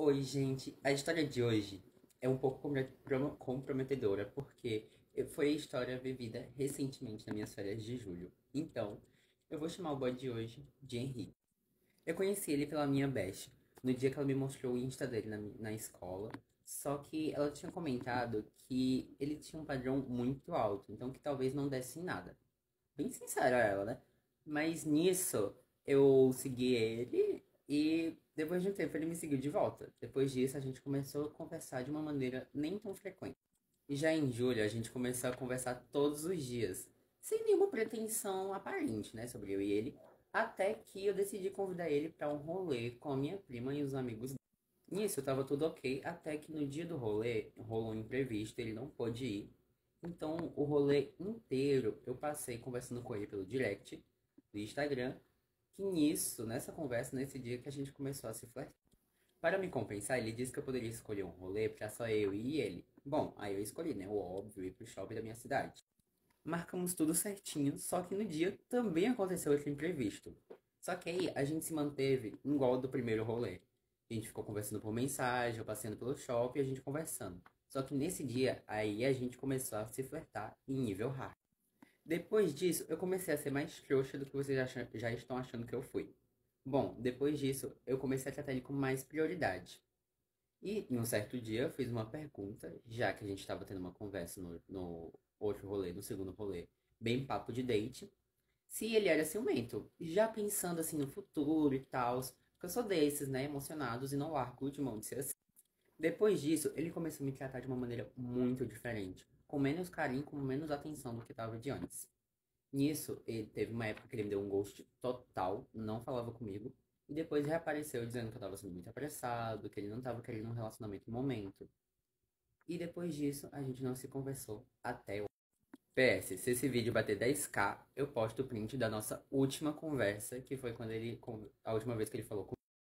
Oi, gente. A história de hoje é um pouco comprometedora, porque foi a história vivida recentemente nas minhas férias de julho. Então, eu vou chamar o boy de hoje de Henrique. Eu conheci ele pela minha best, no dia que ela me mostrou o Insta dele na escola. Só que ela tinha comentado que ele tinha um padrão muito alto, então que talvez não desse em nada. Bem sincera ela, né? Mas nisso, eu segui ele e depois de um tempo ele me seguiu de volta. Depois disso, a gente começou a conversar de uma maneira nem tão frequente. E já em julho, a gente começou a conversar todos os dias, sem nenhuma pretensão aparente, né, sobre eu e ele, até que eu decidi convidar ele para um rolê com a minha prima e os amigos. Nisso, tava tudo ok, até que no dia do rolê, rolou um imprevisto, ele não pôde ir. Então, o rolê inteiro eu passei conversando com ele pelo direct do Instagram, que nisso, nessa conversa, nesse dia que a gente começou a se flertar. Para me compensar, ele disse que eu poderia escolher um rolê pra só eu e ele. Bom, aí eu escolhi, né, o óbvio, ir pro shopping da minha cidade. Marcamos tudo certinho, só que no dia também aconteceu outro imprevisto. Só que aí a gente se manteve igual ao do primeiro rolê. A gente ficou conversando por mensagem, eu passeando pelo shopping e a gente conversando. Só que nesse dia, aí a gente começou a se flertar em nível hard. Depois disso, eu comecei a ser mais trouxa do que vocês já estão achando que eu fui. Bom, depois disso, eu comecei a tratar ele com mais prioridade. E em um certo dia eu fiz uma pergunta, já que a gente estava tendo uma conversa no outro rolê, no segundo rolê, bem papo de date, se ele era ciumento. Já pensando assim no futuro e tal, porque eu sou desses, né, emocionados e não largo de mão de ser assim. Depois disso, ele começou a me tratar de uma maneira muito diferente, com menos carinho, com menos atenção do que estava de antes. Nisso, ele teve uma época que ele me deu um ghost total, não falava comigo, e depois reapareceu dizendo que eu tava sendo muito apressado, que ele não tava querendo um relacionamento no momento. E depois disso, a gente não se conversou até o PS. Se esse vídeo bater 10k, eu posto o print da nossa última conversa, que foi quando a última vez que ele falou comigo.